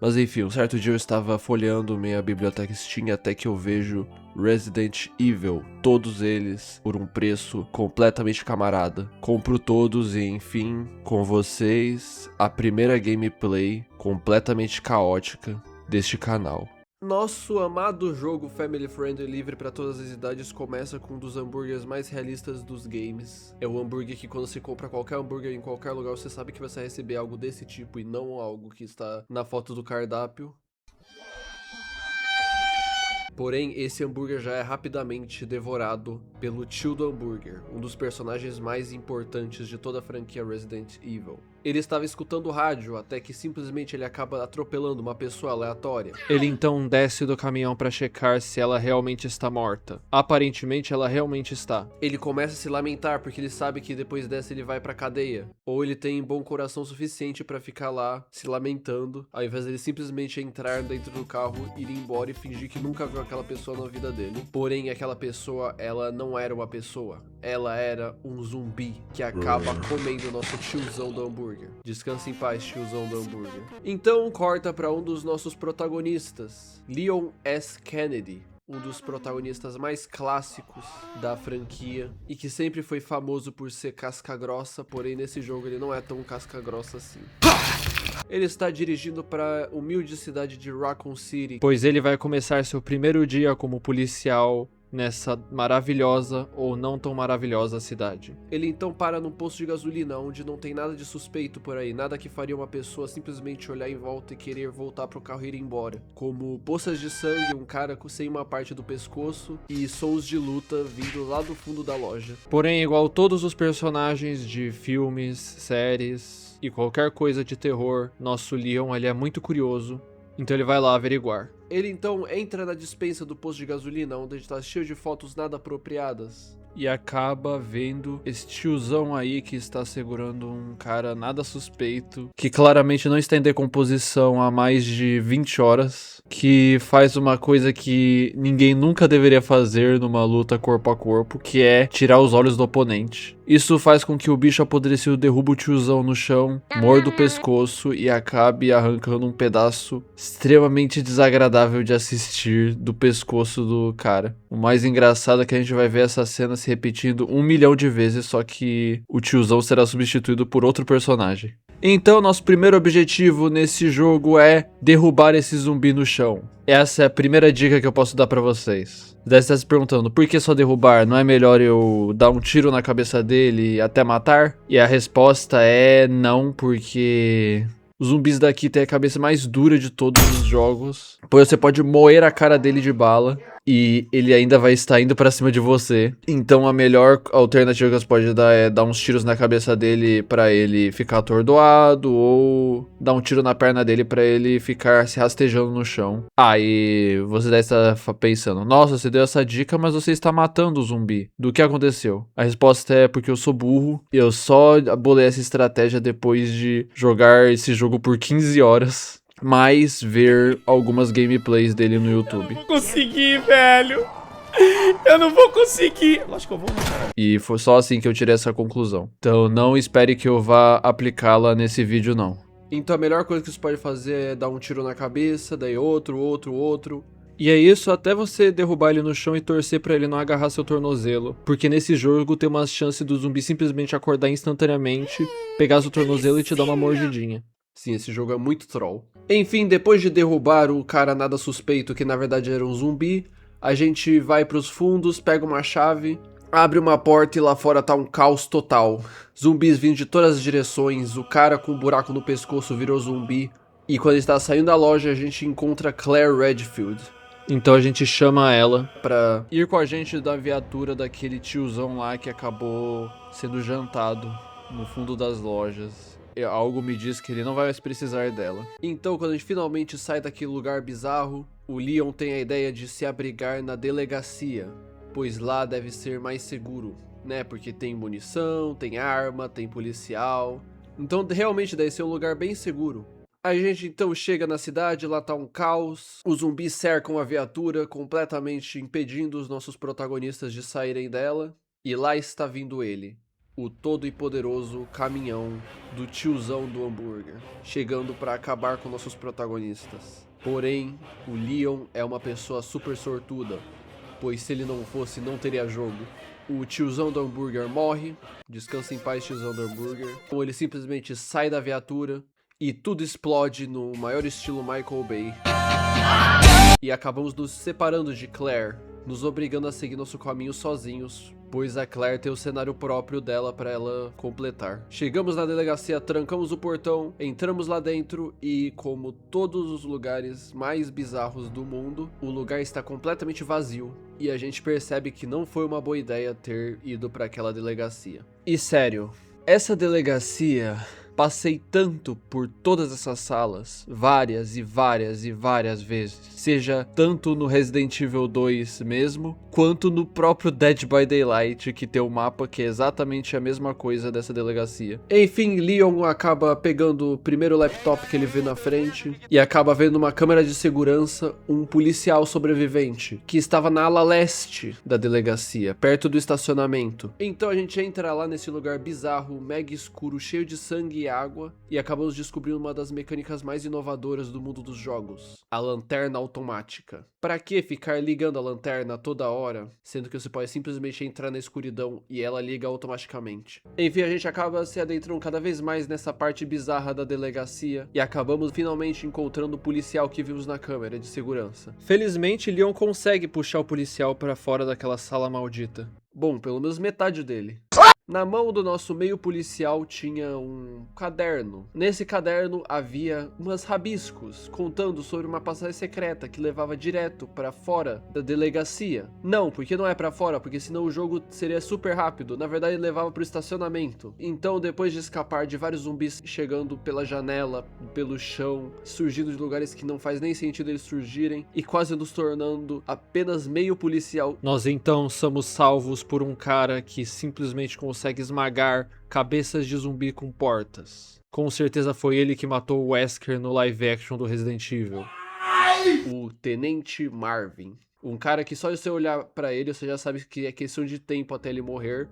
Mas enfim, um certo dia eu estava folheando minha biblioteca Steam até que eu vejo Resident Evil, todos eles por um preço completamente camarada. Compro todos e enfim, com vocês, a primeira gameplay completamente caótica deste canal. Nosso amado jogo Family Friendly livre para todas as idades começa com um dos hambúrgueres mais realistas dos games. É o hambúrguer que quando você compra qualquer hambúrguer em qualquer lugar, você sabe que você vai receber algo desse tipo e não algo que está na foto do cardápio. Porém, esse hambúrguer já é rapidamente devorado pelo tio do hambúrguer, um dos personagens mais importantes de toda a franquia Resident Evil. Ele estava escutando o rádio até que simplesmente ele acaba atropelando uma pessoa aleatória. Ele então desce do caminhão para checar se ela realmente está morta. Aparentemente ela realmente está. Ele começa a se lamentar porque ele sabe que depois dessa ele vai pra cadeia. Ou ele tem bom coração suficiente para ficar lá se lamentando, ao invés dele simplesmente entrar dentro do carro, ir embora e fingir que nunca viu aquela pessoa na vida dele. Porém, aquela pessoa, ela não era uma pessoa. Ela era um zumbi que acaba comendo nosso tiozão do hambúrguer. Descanse em paz, tiozão do hambúrguer. Então, corta para um dos nossos protagonistas, Leon S. Kennedy. Um dos protagonistas mais clássicos da franquia e que sempre foi famoso por ser casca grossa, porém nesse jogo ele não é tão casca grossa assim. Ele está dirigindo para a humilde cidade de Raccoon City, pois ele vai começar seu primeiro dia como policial nessa maravilhosa ou não tão maravilhosa cidade. Ele então para num posto de gasolina onde não tem nada de suspeito por aí, nada que faria uma pessoa simplesmente olhar em volta e querer voltar pro carro e ir embora, como poças de sangue, um cara sem uma parte do pescoço e sons de luta vindo lá do fundo da loja. Porém, igual todos os personagens de filmes, séries e qualquer coisa de terror, nosso Leon ele é muito curioso, então ele vai lá averiguar. Ele então entra na despensa do posto de gasolina, onde está cheio de fotos nada apropriadas, e acaba vendo esse tiozão aí que está segurando um cara nada suspeito, que claramente não está em decomposição há mais de 20 horas, que faz uma coisa que ninguém nunca deveria fazer numa luta corpo a corpo, que é tirar os olhos do oponente. Isso faz com que o bicho apodrecido derruba o tiozão no chão, morda o pescoço e acabe arrancando um pedaço extremamente desagradável de assistir do pescoço do cara. O mais engraçado é que a gente vai ver essa cena se repetindo 1 milhão de vezes, só que o tiozão será substituído por outro personagem. Então, nosso primeiro objetivo nesse jogo é derrubar esse zumbi no chão. Essa é a primeira dica que eu posso dar pra vocês. Deve estar se perguntando, por que só derrubar? Não é melhor eu dar um tiro na cabeça dele até matar? E a resposta é não, porque os zumbis daqui têm a cabeça mais dura de todos os jogos, pois você pode moer a cara dele de bala e ele ainda vai estar indo pra cima de você. Então a melhor alternativa que você pode dar é dar uns tiros na cabeça dele pra ele ficar atordoado, ou dar um tiro na perna dele pra ele ficar se rastejando no chão. Aí você deve estar pensando, nossa, você deu essa dica, mas você está matando o zumbi. Do que aconteceu? A resposta é porque eu sou burro e eu só bolei essa estratégia depois de jogar esse jogo por 15 horas. Mas ver algumas gameplays dele no YouTube. Eu não vou conseguir, velho. Eu não vou conseguir. Lógico que eu vou, né, cara? E foi só assim que eu tirei essa conclusão. Então não espere que eu vá aplicá-la nesse vídeo, não. Então a melhor coisa que você pode fazer é dar um tiro na cabeça, daí outro. E é isso até você derrubar ele no chão e torcer pra ele não agarrar seu tornozelo. Porque nesse jogo tem uma chance do zumbi simplesmente acordar instantaneamente, pegar seu tornozelo e te dar uma mordidinha. Sim, esse jogo é muito troll. Enfim, depois de derrubar o cara nada suspeito, que na verdade era um zumbi, a gente vai pros fundos, pega uma chave, abre uma porta e lá fora tá um caos total. Zumbis vindo de todas as direções, o cara com um buraco no pescoço virou zumbi. E quando ele está saindo da loja, a gente encontra Claire Redfield. Então a gente chama ela pra ir com a gente da viatura daquele tiozão lá que acabou sendo jantado no fundo das lojas. Algo me diz que ele não vai mais precisar dela. Então, quando a gente finalmente sai daquele lugar bizarro, o Leon tem a ideia de se abrigar na delegacia, pois lá deve ser mais seguro, né? Porque tem munição, tem arma, tem policial. Então, realmente deve ser um lugar bem seguro. A gente então chega na cidade, lá tá um caos, os zumbis cercam a viatura, completamente impedindo os nossos protagonistas de saírem dela, e lá está vindo ele, o todo e poderoso caminhão do tiozão do hambúrguer, chegando para acabar com nossos protagonistas. Porém, o Leon é uma pessoa super sortuda, pois se ele não fosse, não teria jogo. O tiozão do hambúrguer morre, descansa em paz, tiozão do hambúrguer. Ou ele simplesmente sai da viatura e tudo explode no maior estilo Michael Bay. E acabamos nos separando de Claire, nos obrigando a seguir nosso caminho sozinhos, pois a Claire tem o cenário próprio dela para ela completar. Chegamos na delegacia, trancamos o portão, entramos lá dentro e, como todos os lugares mais bizarros do mundo, o lugar está completamente vazio e a gente percebe que não foi uma boa ideia ter ido para aquela delegacia. E sério, essa delegacia... Passei tanto por todas essas salas, várias e várias e várias vezes, seja tanto no Resident Evil 2 mesmo, quanto no próprio Dead by Daylight, que tem um mapa que é exatamente a mesma coisa dessa delegacia. Enfim, Leon acaba pegando o primeiro laptop que ele vê na frente e acaba vendo uma câmera de segurança um policial sobrevivente, que estava na ala leste da delegacia, perto do estacionamento. Então a gente entra lá nesse lugar bizarro, mega escuro, cheio de sangue e água, e acabamos descobrindo uma das mecânicas mais inovadoras do mundo dos jogos, a lanterna automática. Pra que ficar ligando a lanterna toda hora, sendo que você pode simplesmente entrar na escuridão e ela liga automaticamente? Enfim, a gente acaba se adentrando cada vez mais nessa parte bizarra da delegacia e acabamos finalmente encontrando o policial que vimos na câmera de segurança. Felizmente, Leon consegue puxar o policial pra fora daquela sala maldita. Bom, pelo menos metade dele. Na mão do nosso meio policial tinha um caderno. Nesse caderno havia umas rabiscos contando sobre uma passagem secreta que levava direto para fora da delegacia. Não, porque não é para fora, porque senão o jogo seria super rápido. Na verdade, ele levava para o estacionamento. Então, depois de escapar de vários zumbis chegando pela janela, pelo chão, surgindo de lugares que não faz nem sentido eles surgirem e quase nos tornando apenas meio policial, nós então somos salvos por um cara que simplesmente consegue esmagar cabeças de zumbi com portas. Com certeza foi ele que matou o Wesker no live action do Resident Evil. O Tenente Marvin. Um cara que só você olhar pra ele, você já sabe que é questão de tempo até ele morrer.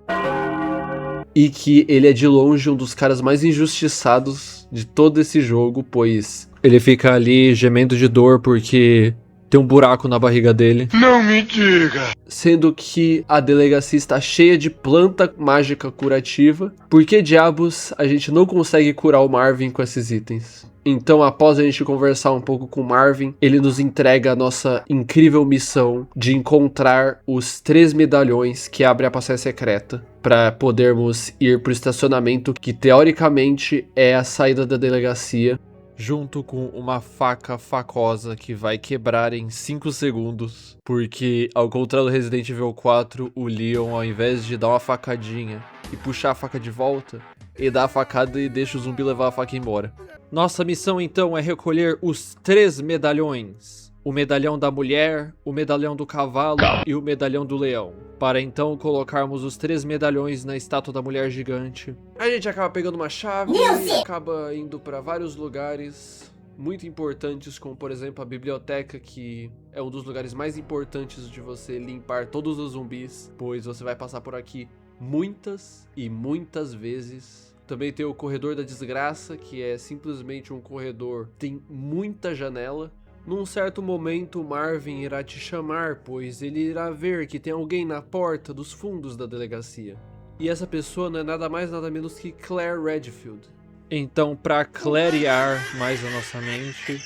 E que ele é de longe um dos caras mais injustiçados de todo esse jogo, pois ele fica ali gemendo de dor porque... tem um buraco na barriga dele. Não me diga! Sendo que a delegacia está cheia de planta mágica curativa. Por que diabos a gente não consegue curar o Marvin com esses itens? Então, após a gente conversar um pouco com o Marvin, ele nos entrega a nossa incrível missão de encontrar os 3 medalhões que abrem a passagem secreta, para podermos ir para o estacionamento que teoricamente é a saída da delegacia, junto com uma faca facosa que vai quebrar em 5 segundos, porque ao contrário do Resident Evil 4, o Leon, ao invés de dar uma facadinha e puxar a faca de volta, ele dá a facada e deixa o zumbi levar a faca embora. Nossa missão então é recolher os 3 medalhões. O medalhão da mulher, o medalhão do cavalo e o medalhão do leão. Para então colocarmos os 3 medalhões na estátua da mulher gigante. A gente acaba pegando uma chave e acaba indo para vários lugares muito importantes, como por exemplo a biblioteca, que é um dos lugares mais importantes de você limpar todos os zumbis, pois você vai passar por aqui muitas e muitas vezes. Também tem o corredor da desgraça, que é simplesmente um corredor, tem muita janela. Num certo momento, Marvin irá te chamar, pois ele irá ver que tem alguém na porta dos fundos da delegacia. E essa pessoa não é nada mais nada menos que Claire Redfield. Então, para clarear mais a nossa mente,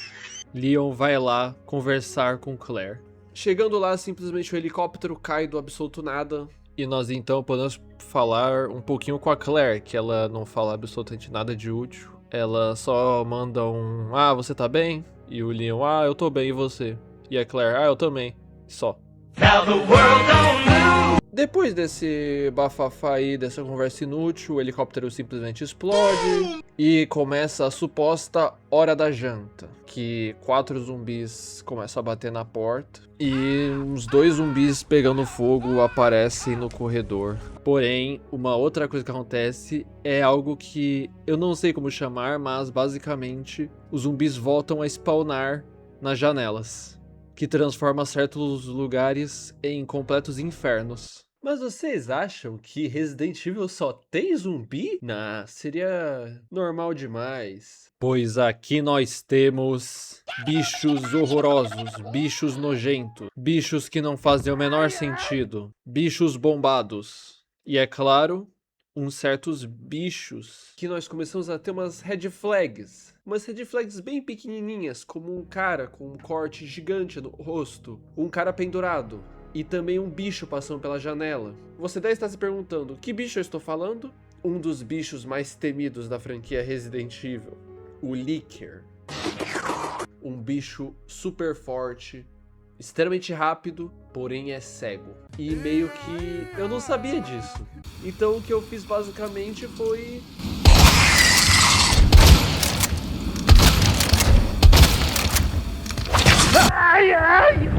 Leon vai lá conversar com Claire. Chegando lá, simplesmente o helicóptero cai do absoluto nada. E nós então podemos falar um pouquinho com a Claire, que ela não fala absolutamente nada de útil. Ela só manda um, ah, você tá bem? E o Leon, ah, eu tô bem, e você? E a Claire, ah, eu também. Só. Depois desse bafafá aí, dessa conversa inútil, o helicóptero simplesmente explode e começa a suposta hora da janta, que 4 zumbis começam a bater na porta e uns 2 zumbis pegando fogo aparecem no corredor. Porém, uma outra coisa que acontece é algo que eu não sei como chamar, mas basicamente os zumbis voltam a spawnar nas janelas, que transforma certos lugares em completos infernos. Mas vocês acham que Resident Evil só tem zumbi? Nah, seria normal demais. Pois aqui nós temos bichos horrorosos, bichos nojentos, bichos que não fazem o menor sentido, bichos bombados. E é claro, uns certos bichos que nós começamos a ter umas red flags. Umas red flags bem pequenininhas, como um cara com um corte gigante no rosto, um cara pendurado. E também um bicho passando pela janela. Você deve estar se perguntando, que bicho eu estou falando? Um dos bichos mais temidos da franquia Resident Evil, o Licker. Um bicho super forte, extremamente rápido, porém é cego. E meio que eu não sabia disso. Então o que eu fiz basicamente foi... Ai, ai!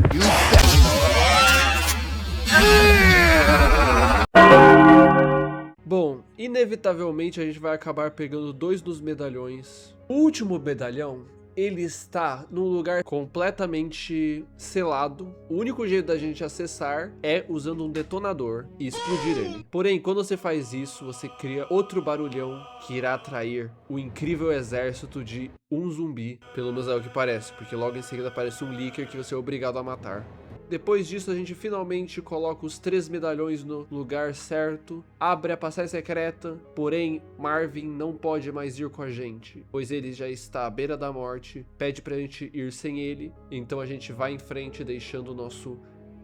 Bom, inevitavelmente a gente vai acabar pegando 2 dos medalhões. O último medalhão, ele está num lugar completamente selado. O único jeito da gente acessar é usando um detonador e explodir ele. Porém, quando você faz isso, você cria outro barulhão que irá atrair o incrível exército de um zumbi. Pelo menos é o que parece, porque logo em seguida aparece um Licker que você é obrigado a matar. Depois disso, a gente finalmente coloca os 3 medalhões no lugar certo, abre a passagem secreta, porém Marvin não pode mais ir com a gente, pois ele já está à beira da morte, pede pra gente ir sem ele, então a gente vai em frente deixando o nosso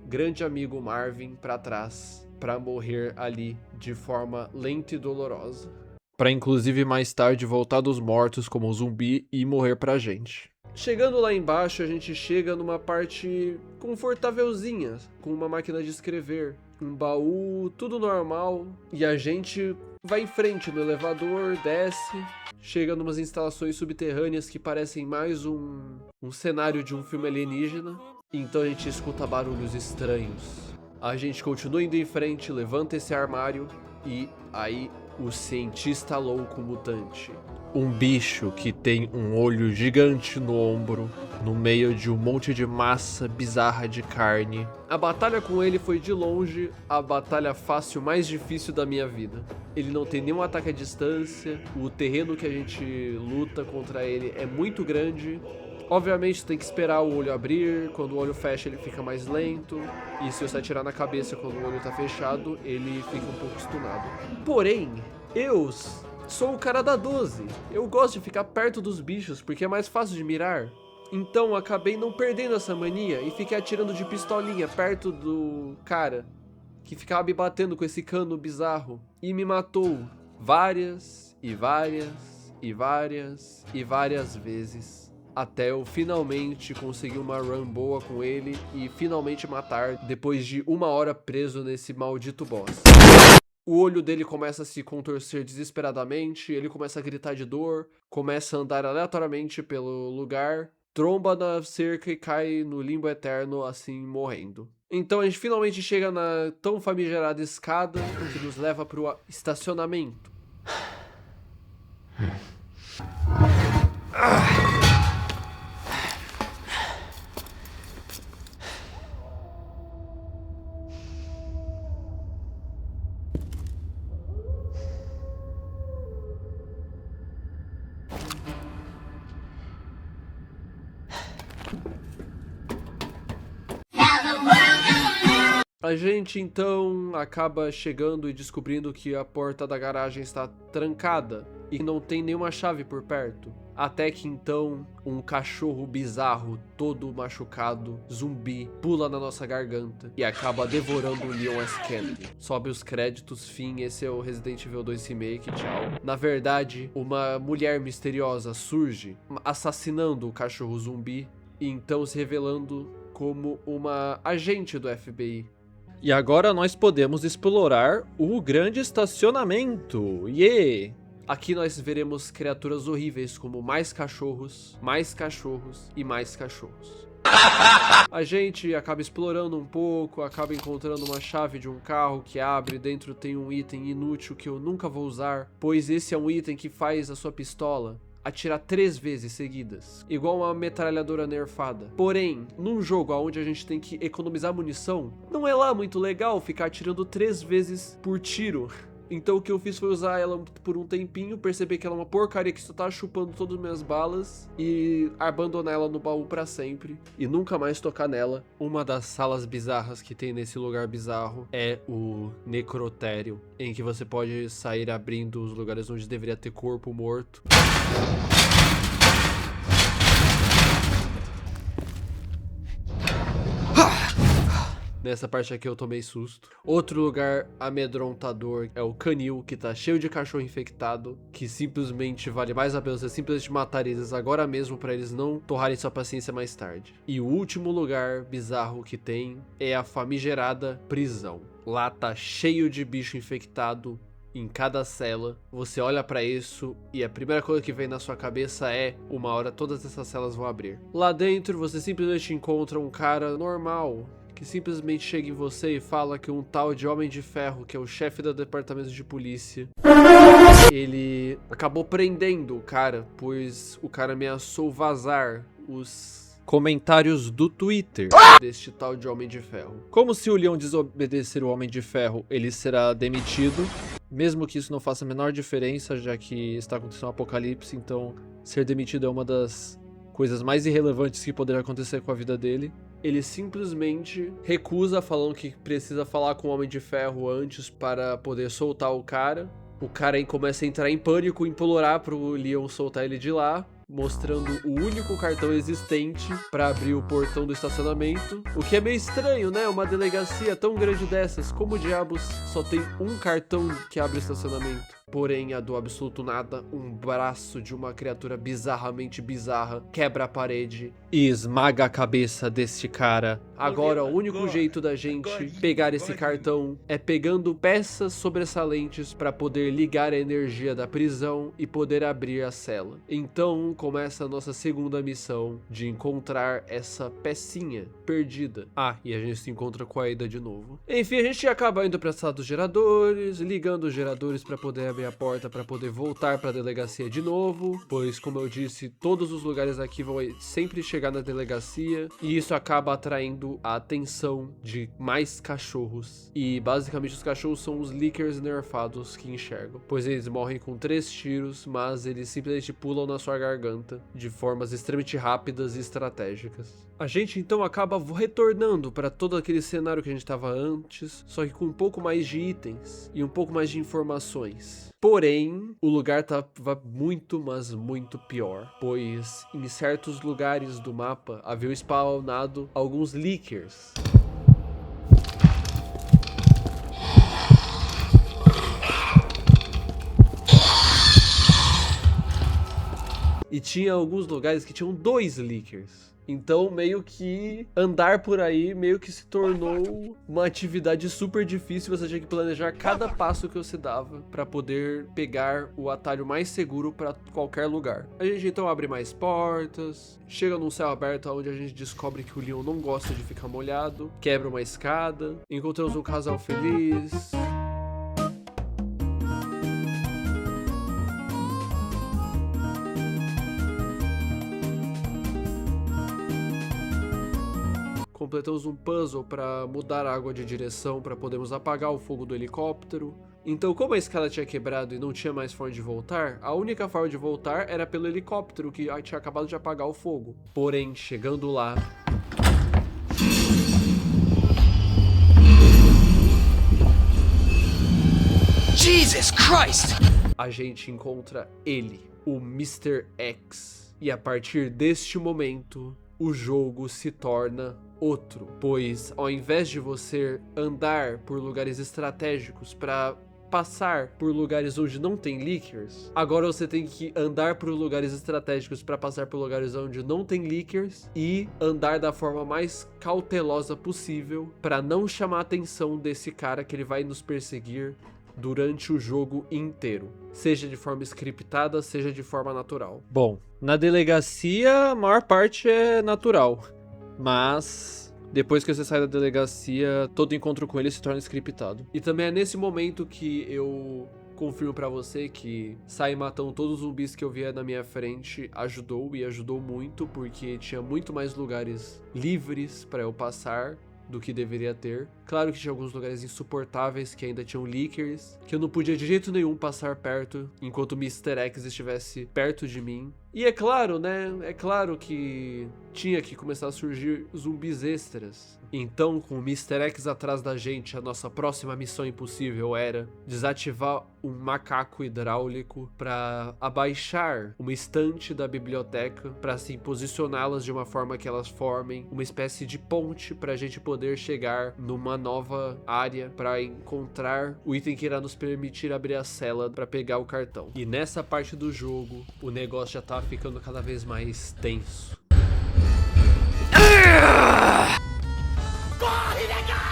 grande amigo Marvin pra trás, pra morrer ali de forma lenta e dolorosa. Pra inclusive mais tarde voltar dos mortos como um zumbi e morrer pra gente. Chegando lá embaixo, a gente chega numa parte confortávelzinha, com uma máquina de escrever, um baú, tudo normal, e a gente vai em frente no elevador, desce, chega numas instalações subterrâneas que parecem mais um cenário de um filme alienígena, então a gente escuta barulhos estranhos. A gente continua indo em frente, levanta esse armário, e aí o cientista louco mutante. Um bicho que tem um olho gigante no ombro, no meio de um monte de massa bizarra de carne. A batalha com ele foi de longe a batalha fácil mais difícil da minha vida. Ele não tem nenhum ataque à distância, o terreno que a gente luta contra ele é muito grande. Obviamente tem que esperar o olho abrir, quando o olho fecha ele fica mais lento, e se você atirar na cabeça quando o olho tá fechado, ele fica um pouco stunado. Porém, eu sou o cara da 12, eu gosto de ficar perto dos bichos porque é mais fácil de mirar. Então acabei não perdendo essa mania e fiquei atirando de pistolinha perto do cara que ficava me batendo com esse cano bizarro e me matou várias e várias e várias e várias vezes. Até eu finalmente conseguir uma run boa com ele e finalmente matar depois de 1 hora preso nesse maldito boss. O olho dele começa a se contorcer desesperadamente, ele começa a gritar de dor, começa a andar aleatoriamente pelo lugar, tromba na cerca e cai no limbo eterno, assim, morrendo. Então a gente finalmente chega na tão famigerada escada que nos leva pro estacionamento. A gente então acaba chegando e descobrindo que a porta da garagem está trancada e não tem nenhuma chave por perto. Até que então um cachorro bizarro, todo machucado, zumbi, pula na nossa garganta e acaba devorando o Leon S. Kennedy. Sobe os créditos, fim, esse é o Resident Evil 2 Remake, tchau. Na verdade, uma mulher misteriosa surge assassinando o cachorro zumbi e então se revelando como uma agente do FBI. E agora nós podemos explorar o grande estacionamento. Yeah! Aqui nós veremos criaturas horríveis como mais cachorros e mais cachorros. A gente acaba explorando um pouco, acaba encontrando uma chave de um carro que abre, dentro tem um item inútil que eu nunca vou usar, pois esse é um item que faz a sua pistola atirar 3 vezes seguidas, igual uma metralhadora nerfada. Porém, num jogo onde a gente tem que economizar munição, não é lá muito legal ficar atirando 3 vezes por tiro. Então o que eu fiz foi usar ela por um tempinho, perceber que ela é uma porcaria que só tá chupando todas as minhas balas e abandonar ela no baú pra sempre e nunca mais tocar nela. Uma das salas bizarras que tem nesse lugar bizarro é o necrotério, em que você pode sair abrindo os lugares onde deveria ter corpo morto. Nessa parte aqui eu tomei susto. Outro lugar amedrontador é o canil, que tá cheio de cachorro infectado, que simplesmente vale mais a pena você simplesmente matar eles agora mesmo pra eles não torrarem sua paciência mais tarde. E o último lugar bizarro que tem é a famigerada prisão. Lá tá cheio de bicho infectado em cada cela. Você olha pra isso e a primeira coisa que vem na sua cabeça é: uma hora todas essas celas vão abrir. Lá dentro você simplesmente encontra um cara normal que simplesmente chega em você e fala que um tal de Homem de Ferro, que é o chefe do departamento de polícia, ele acabou prendendo o cara, pois o cara ameaçou vazar os comentários do Twitter deste tal de Homem de Ferro. Como se o Leon desobedecer o Homem de Ferro, ele será demitido, mesmo que isso não faça a menor diferença, já que está acontecendo um apocalipse, então ser demitido é uma das coisas mais irrelevantes que poderia acontecer com a vida dele. Ele simplesmente recusa, falando que precisa falar com o Homem de Ferro antes para poder soltar o cara. O cara aí começa a entrar em pânico, implorar pro Leon soltar ele de lá, mostrando o único cartão existente para abrir o portão do estacionamento. O que é meio estranho, né? Uma delegacia tão grande dessas, como diabos só tem um cartão que abre o estacionamento? Porém, a do absoluto nada, um braço de uma criatura bizarramente bizarra quebra a parede e esmaga a cabeça deste cara. Agora, o único jeito da gente pegar esse cartão é pegando peças sobressalentes para poder ligar a energia da prisão e poder abrir a cela. Então, começa a nossa segunda missão de encontrar essa pecinha perdida. Ah, e a gente se encontra com a Ada de novo. Enfim, a gente acaba indo para a sala dos geradores, ligando os geradores para poder abrir a porta para poder voltar para a delegacia de novo, pois, como eu disse, todos os lugares aqui vão sempre chegar na delegacia e isso acaba atraindo a atenção de mais cachorros. E basicamente os cachorros são os leakers nerfados que enxergam, pois eles morrem com 3 tiros, mas eles simplesmente pulam na sua garganta de formas extremamente rápidas e estratégicas. A gente então acaba retornando para todo aquele cenário que a gente estava antes, só que com um pouco mais de itens e um pouco mais de informações. Porém, o lugar estava muito, mas muito pior, pois em certos lugares do mapa haviam spawnado alguns leakers. E tinha alguns lugares que tinham 2 leakers. Então, meio que andar por aí meio que se tornou uma atividade super difícil. Você tinha que planejar cada passo que você dava para poder pegar o atalho mais seguro para qualquer lugar. A gente então abre mais portas, chega num céu aberto onde a gente descobre que o Leon não gosta de ficar molhado, quebra uma escada, encontramos um casal feliz. Completamos um puzzle para mudar a água de direção para podermos apagar o fogo do helicóptero. Então, como a escada tinha quebrado e não tinha mais forma de voltar, a única forma de voltar era pelo helicóptero que tinha acabado de apagar o fogo. Porém, chegando lá, Jesus Christ! a gente encontra ele, o Mr. X. E a partir deste momento, o jogo se torna outro, pois ao invés de você andar por lugares estratégicos para passar por lugares onde não tem leakers, agora você tem que andar por lugares estratégicos para passar por lugares onde não tem leakers e andar da forma mais cautelosa possível para não chamar a atenção desse cara que ele vai nos perseguir durante o jogo inteiro, seja de forma scriptada, seja de forma natural. Bom, na delegacia a maior parte é natural, mas depois que você sai da delegacia, todo encontro com ele se torna scriptado. E também é nesse momento que eu confirmo pra você que sair matando todos os zumbis que eu via na minha frente ajudou, e ajudou muito, porque tinha muito mais lugares livres pra eu passar do que deveria ter. Claro que tinha alguns lugares insuportáveis que ainda tinham leakers, que eu não podia de jeito nenhum passar perto enquanto o Mr. X estivesse perto de mim. E é claro, né? É claro que tinha que começar a surgir zumbis extras. Então, com o Mr. X atrás da gente, a nossa próxima missão impossível era desativar um macaco hidráulico para abaixar uma estante da biblioteca, para assim posicioná-las de uma forma que elas formem uma espécie de ponte para a gente poder chegar numa nova área para encontrar o item que irá nos permitir abrir a cela para pegar o cartão. E nessa parte do jogo, o negócio já tá ficando cada vez mais tenso. Corre, negada!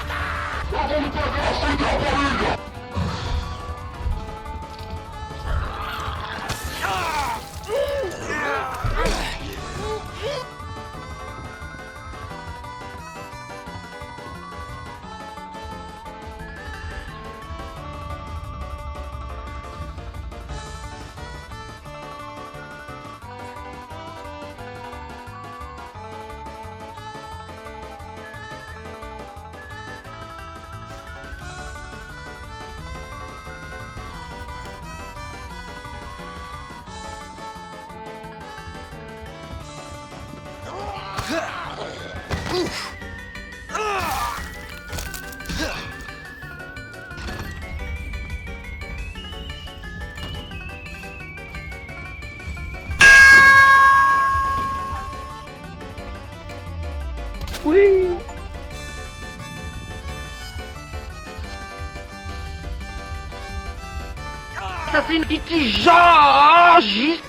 Assassino de Jorge!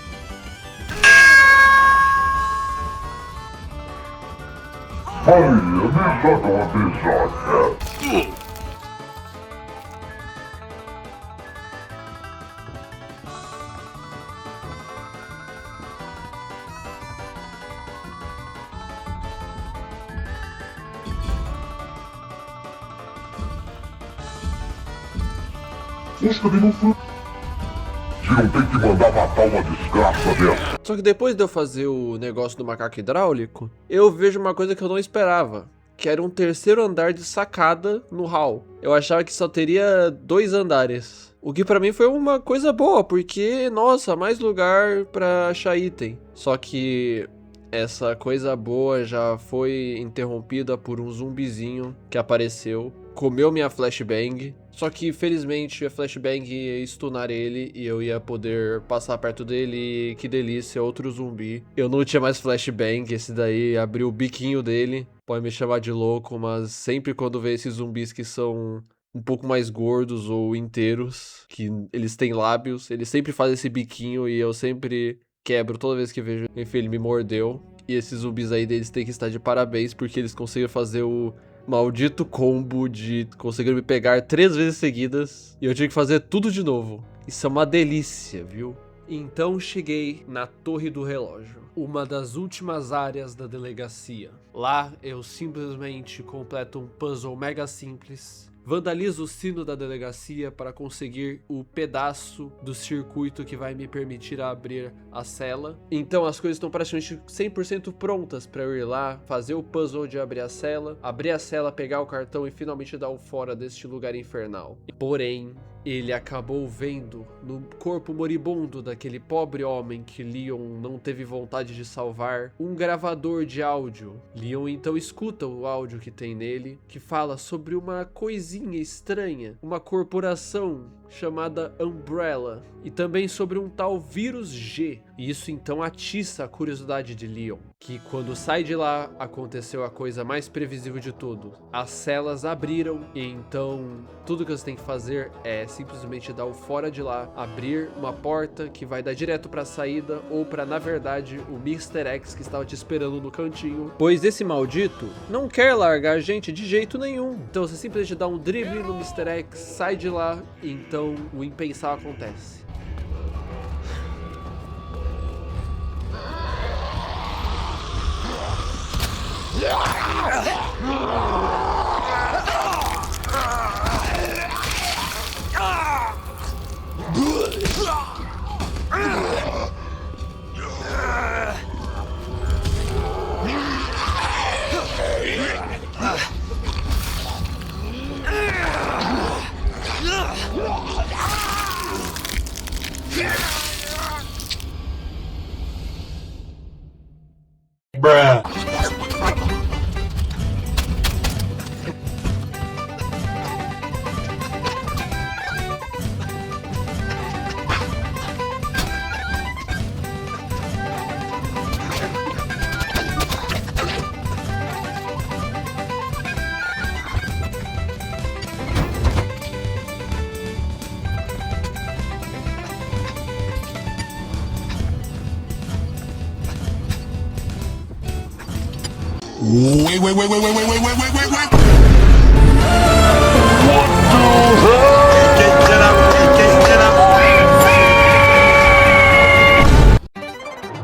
Busca de novo. Se não tem que mandar matar uma desgraça dessa. Só que depois de eu fazer o negócio do macaco hidráulico, eu vejo uma coisa que eu não esperava, que era um terceiro andar de sacada no hall. Eu achava que só teria 2 andares, o que pra mim foi uma coisa boa, porque, nossa, mais lugar pra achar item. Só que essa coisa boa já foi interrompida por um zumbizinho que apareceu, comeu minha flashbang. Só que, felizmente, a flashbang ia stunar ele e eu ia poder passar perto dele. E que delícia, outro zumbi. Eu não tinha mais flashbang, esse daí abriu o biquinho dele. Pode me chamar de louco, mas sempre quando vê esses zumbis que são um pouco mais gordos ou inteiros, que eles têm lábios, eles sempre fazem esse biquinho e eu sempre quebro toda vez que vejo. Enfim, ele me mordeu. E esses zumbis aí deles têm que estar de parabéns, porque eles conseguiram fazer o maldito combo de conseguir me pegar 3 vezes seguidas e eu tive que fazer tudo de novo. Isso é uma delícia, viu? Então cheguei na Torre do Relógio, uma das últimas áreas da delegacia. Lá eu simplesmente completo um puzzle mega simples, vandalizo o sino da delegacia para conseguir o pedaço do circuito que vai me permitir abrir a cela. Então as coisas estão praticamente 100% prontas para eu ir lá, fazer o puzzle de abrir a cela, pegar o cartão e finalmente dar o fora deste lugar infernal. Porém, ele acabou vendo no corpo moribundo daquele pobre homem que Leon não teve vontade de salvar um gravador de áudio. Leon então escuta o áudio que tem nele, que fala sobre uma coisinha estranha, uma corporação chamada Umbrella, e também sobre um tal vírus G. E isso então atiça a curiosidade de Leon, que quando sai de lá aconteceu a coisa mais previsível de tudo. As celas abriram e então tudo que você tem que fazer é simplesmente dar o fora de lá, abrir uma porta que vai dar direto pra saída ou pra, na verdade, o Mr. X que estava te esperando no cantinho, pois esse maldito não quer largar a gente de jeito nenhum. Então você simplesmente dá um drible no Mr. X, sai de lá e então o impensável acontece.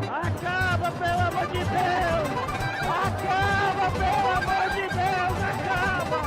Acaba, pelo amor de Deus! Acaba, pelo amor de Deus! Acaba!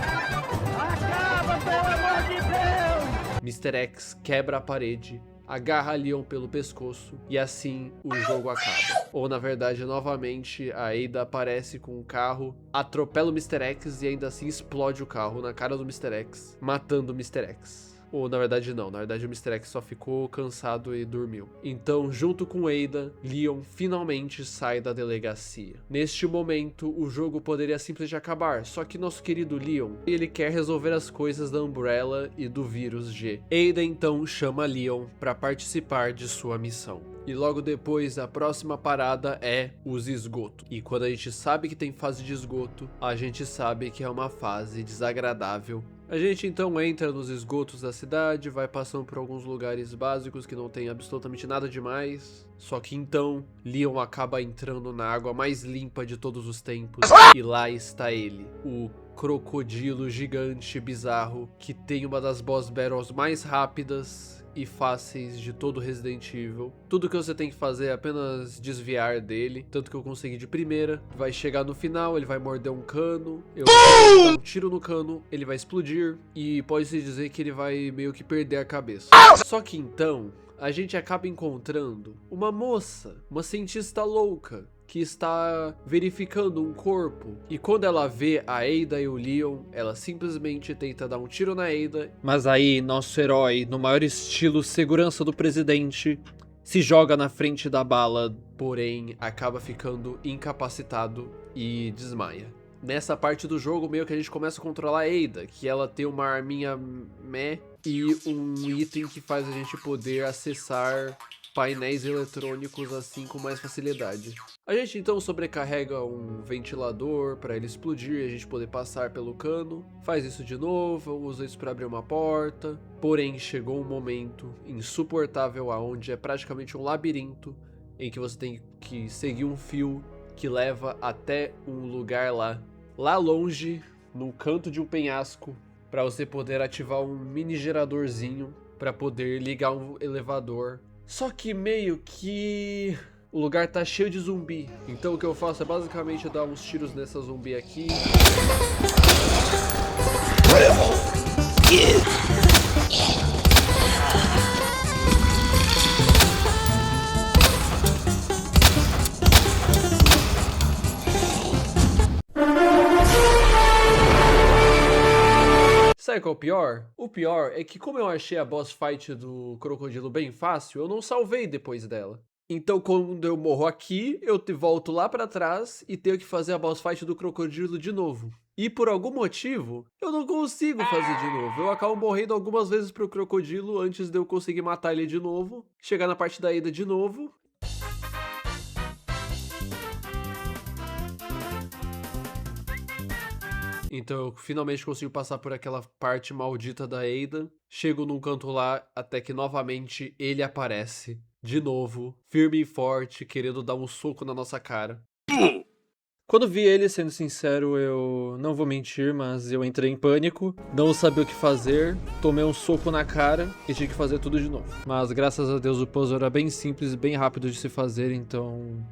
Acaba, pelo amor de Deus! Mr. X quebra a parede, agarra Leon pelo pescoço e assim o jogo acaba. Ou na verdade, novamente, a Ada aparece com um carro, atropela o Mr. X e ainda assim explode o carro na cara do Mr. X, matando o Mr. X. Ou na verdade não, na verdade o Mr. X só ficou cansado e dormiu. Então, junto com Ada, Leon finalmente sai da delegacia. Neste momento, o jogo poderia simplesmente acabar, só que nosso querido Leon, ele quer resolver as coisas da Umbrella e do vírus G. Ada então chama Leon para participar de sua missão. E logo depois, a próxima parada é os esgotos. E quando a gente sabe que tem fase de esgoto, a gente sabe que é uma fase desagradável. A gente então entra nos esgotos da cidade, vai passando por alguns lugares básicos que não tem absolutamente nada demais. Só que então, Leon acaba entrando na água mais limpa de todos os tempos. E lá está ele, o crocodilo gigante bizarro, que tem uma das boss battles mais rápidas e fáceis de todo Resident Evil. Tudo que você tem que fazer é apenas desviar dele, tanto que eu consegui de primeira. Vai chegar no final, ele vai morder um cano, eu vou dar um tiro no cano, ele vai explodir e pode-se dizer que ele vai meio que perder a cabeça. Só que então, a gente acaba encontrando uma moça, uma cientista louca, que está verificando um corpo. E quando ela vê a Ada e o Leon, ela simplesmente tenta dar um tiro na Ada. Mas aí, nosso herói, no maior estilo segurança do presidente, se joga na frente da bala, porém acaba ficando incapacitado e desmaia. Nessa parte do jogo, meio que a gente começa a controlar a Ada, que ela tem uma arminha meh e um item que faz a gente poder acessar painéis eletrônicos assim com mais facilidade. A gente então sobrecarrega um ventilador para ele explodir e a gente poder passar pelo cano. Faz isso de novo, usa isso para abrir uma porta. Porém, chegou um momento insuportável aonde é praticamente um labirinto em que você tem que seguir um fio que leva até um lugar lá longe, no canto de um penhasco, para você poder ativar um mini geradorzinho para poder ligar um elevador. Só que meio que o lugar tá cheio de zumbi. Então o que eu faço é basicamente dar uns tiros nessa zumbi aqui. Sabe qual é o pior? O pior é que como eu achei a boss fight do crocodilo bem fácil, eu não salvei depois dela. Então quando eu morro aqui, eu volto lá pra trás e tenho que fazer a boss fight do crocodilo de novo. E por algum motivo, eu não consigo fazer de novo. Eu acabo morrendo algumas vezes pro crocodilo antes de eu conseguir matar ele de novo. Chegar na parte da Ada de novo. Então eu finalmente consigo passar por aquela parte maldita da Ada. Chego num canto lá, até que novamente ele aparece. De novo, firme e forte, querendo dar um soco na nossa cara. Quando vi ele, sendo sincero, eu não vou mentir, mas eu entrei em pânico. Não sabia o que fazer, tomei um soco na cara e tive que fazer tudo de novo. Mas graças a Deus o puzzle era bem simples, bem rápido de se fazer, então...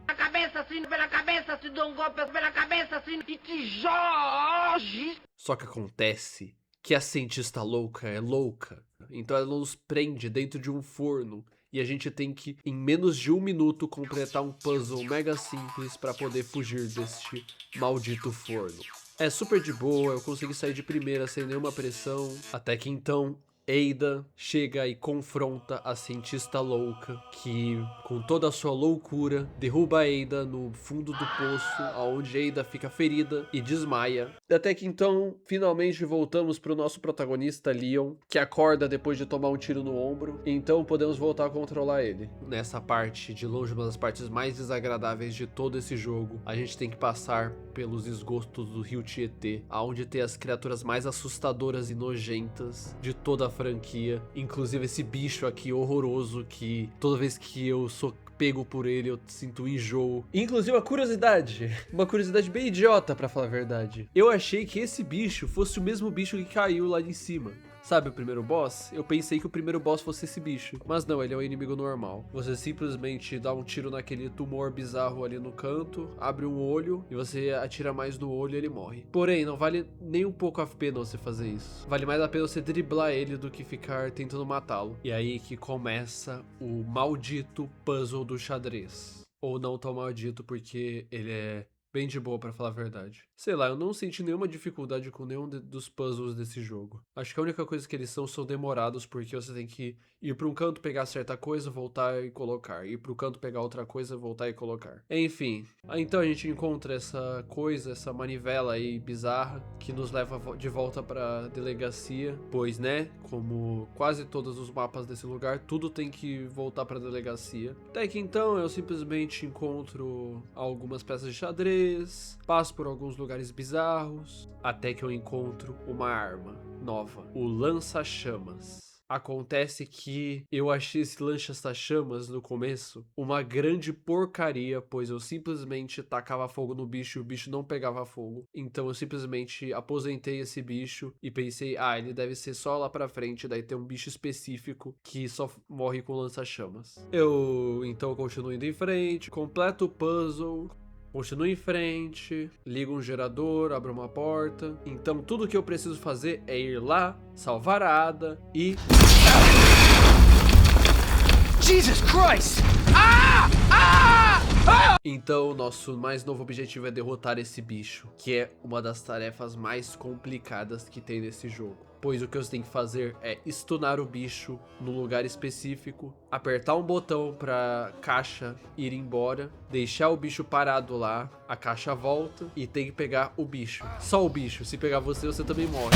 Pela cabeça, se dou um golpe pela cabeça, assim, e te jorge. Só que acontece que a cientista louca é louca. Então ela nos prende dentro de um forno. E a gente tem que, em menos de 1 minuto, completar um puzzle mega simples para poder fugir deste maldito forno. É super de boa, eu consegui sair de primeira sem nenhuma pressão. Até que então... Ada chega e confronta a cientista louca, que com toda a sua loucura derruba a Ada no fundo do poço, aonde Ada fica ferida e desmaia. Até que então, finalmente voltamos para o nosso protagonista Leon, que acorda depois de tomar um tiro no ombro, e então podemos voltar a controlar ele. Nessa parte, de longe, uma das partes mais desagradáveis de todo esse jogo, a gente tem que passar pelos esgotos do rio Tietê, aonde tem as criaturas mais assustadoras e nojentas de toda a franquia, inclusive esse bicho aqui horroroso que toda vez que eu sou pego por ele, eu sinto enjoo. Inclusive, uma curiosidade bem idiota, pra falar a verdade. Eu achei que esse bicho fosse o mesmo bicho que caiu lá de cima. Sabe o primeiro boss? Eu pensei que o primeiro boss fosse esse bicho. Mas não, ele é um inimigo normal. Você simplesmente dá um tiro naquele tumor bizarro ali no canto, abre um olho e você atira mais no olho e ele morre. Porém, não vale nem um pouco a pena você fazer isso. Vale mais a pena você driblar ele do que ficar tentando matá-lo. E aí que começa o maldito puzzle do xadrez. Ou não tão maldito porque ele é bem de boa, pra falar a verdade. Sei lá, eu não senti nenhuma dificuldade com nenhum dos puzzles desse jogo. Acho que a única coisa que eles são demorados, porque você tem que ir pra um canto, pegar certa coisa, voltar e colocar. Ir pro canto, pegar outra coisa, voltar e colocar. Enfim, então a gente encontra essa coisa, essa manivela aí bizarra, que nos leva de volta pra delegacia. Pois, né, como quase todos os mapas desse lugar, tudo tem que voltar pra delegacia. Até que então eu simplesmente encontro algumas peças de xadrez, passo por alguns lugares bizarros, até que eu encontro uma arma nova, o lança-chamas. Acontece que eu achei esse lança-chamas no começo uma grande porcaria, pois eu simplesmente tacava fogo no bicho e o bicho não pegava fogo. Então eu simplesmente aposentei esse bicho e pensei, ele deve ser só lá pra frente, daí tem um bicho específico que só morre com lança-chamas. Eu então continuo indo em frente, completo o puzzle, continuo em frente, ligo um gerador, abro uma porta. Então tudo que eu preciso fazer é ir lá, salvar a Ada e... Jesus Christ! Então, nosso mais novo objetivo é derrotar esse bicho, que é uma das tarefas mais complicadas que tem nesse jogo. Pois o que você tem que fazer é stunar o bicho no lugar específico, apertar um botão pra caixa ir embora, deixar o bicho parado lá, a caixa volta e tem que pegar o bicho. Só o bicho, se pegar você, você também morre.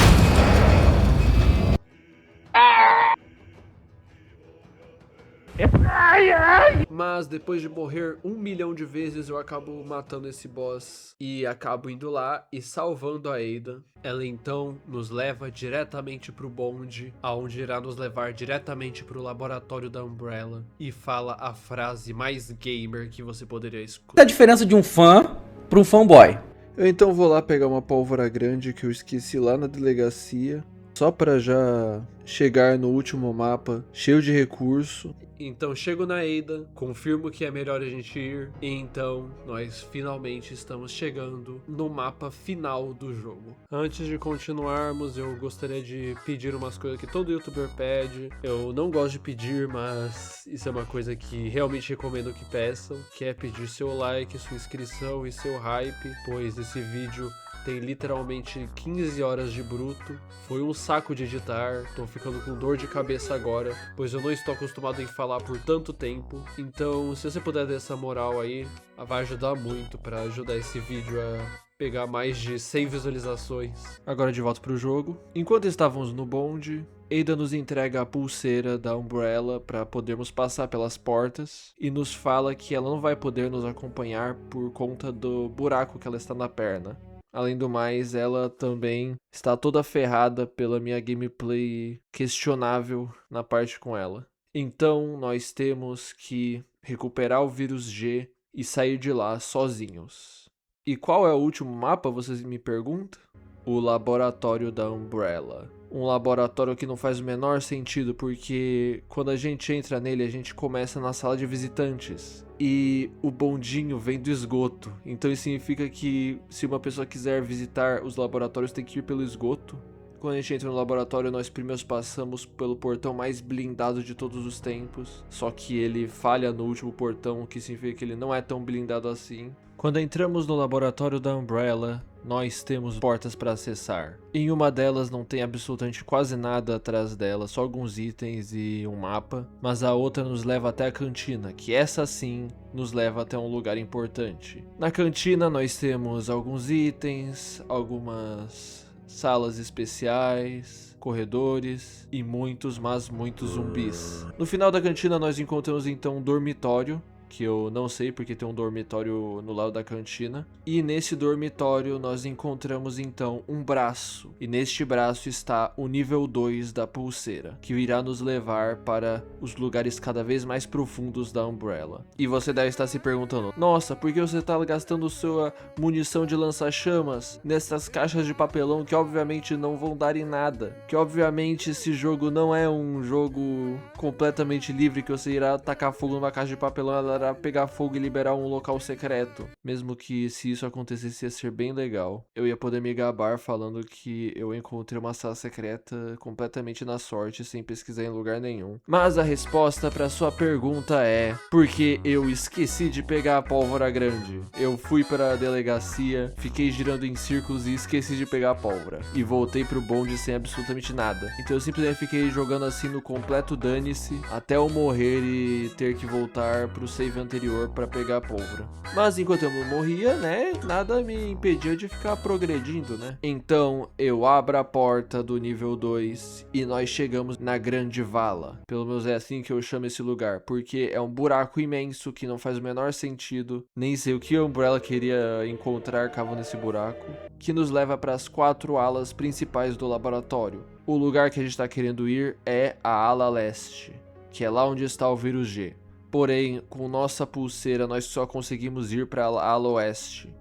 Mas depois de morrer 1 milhão de vezes, eu acabo matando esse boss e acabo indo lá e salvando a Ada. Ela então nos leva diretamente pro bonde, aonde irá nos levar diretamente pro laboratório da Umbrella e fala a frase mais gamer que você poderia escutar. A diferença de um fã para um fanboy. Eu então vou lá pegar uma pólvora grande que eu esqueci lá na delegacia, só pra já chegar no último mapa cheio de recurso. Então chego na Ada, confirmo que é melhor a gente ir, e então nós finalmente estamos chegando no mapa final do jogo. Antes de continuarmos, eu gostaria de pedir umas coisas que todo youtuber pede. Eu não gosto de pedir, mas isso é uma coisa que realmente recomendo que peçam, que é pedir seu like, sua inscrição e seu hype, pois esse vídeo tem literalmente 15 horas de bruto. Foi um saco de editar, tô ficando com dor de cabeça agora, pois eu não estou acostumado em falar por tanto tempo. Então, se você puder dar essa moral aí, vai ajudar muito pra ajudar esse vídeo a pegar mais de 100 visualizações. Agora de volta pro jogo. Enquanto estávamos no bonde, Ada nos entrega a pulseira da Umbrella para podermos passar pelas portas e nos fala que ela não vai poder nos acompanhar por conta do buraco que ela está na perna. Além do mais, ela também está toda ferrada pela minha gameplay questionável na parte com ela. Então, nós temos que recuperar o vírus G e sair de lá sozinhos. E qual é o último mapa, vocês me perguntam? O laboratório da Umbrella. Um laboratório que não faz o menor sentido, porque quando a gente entra nele, a gente começa na sala de visitantes. E o bondinho vem do esgoto. Então isso significa que se uma pessoa quiser visitar os laboratórios, tem que ir pelo esgoto. Quando a gente entra no laboratório, nós primeiro passamos pelo portão mais blindado de todos os tempos. Só que ele falha no último portão, o que significa que ele não é tão blindado assim. Quando entramos no laboratório da Umbrella, nós temos portas para acessar. Em uma delas não tem absolutamente quase nada atrás dela, só alguns itens e um mapa. Mas a outra nos leva até a cantina, que essa sim nos leva até um lugar importante. Na cantina nós temos alguns itens, algumas salas especiais, corredores e muitos, mas muitos zumbis. No final da cantina nós encontramos então um dormitório, que eu não sei porque tem um dormitório no lado da cantina. E nesse dormitório nós encontramos então um braço. E neste braço está o nível 2 da pulseira, que irá nos levar para os lugares cada vez mais profundos da Umbrella. E você deve estar se perguntando: nossa, por que você está gastando sua munição de lança-chamas nessas caixas de papelão que obviamente não vão dar em nada? Que obviamente esse jogo não é um jogo completamente livre que você irá tacar fogo numa caixa de papelão, ela irá pegar fogo e liberar um local secreto. Mesmo que se isso acontecesse ia ser bem legal. Eu ia poder me gabar falando que eu encontrei uma sala secreta completamente na sorte, sem pesquisar em lugar nenhum. Mas a resposta para sua pergunta é porque eu esqueci de pegar a pólvora grande. Eu fui para a delegacia, fiquei girando em círculos e esqueci de pegar a pólvora. E voltei pro bonde sem absolutamente nada. Então eu simplesmente fiquei jogando assim no completo dane-se até eu morrer e ter que voltar pro save anterior para pegar a pólvora. Mas enquanto eu não morria, né, nada me impedia de ficar progredindo, né? Então eu abro a porta do nível 2 e nós chegamos na Grande Vala. Pelo menos é assim que eu chamo esse lugar, porque é um buraco imenso que não faz o menor sentido. Nem sei o que a Umbrella queria encontrar cavando nesse buraco, que nos leva para as 4 alas principais do laboratório. O lugar que a gente está querendo ir é a ala leste, que é lá onde está o vírus G. Porém, com nossa pulseira nós só conseguimos ir para a ala oeste.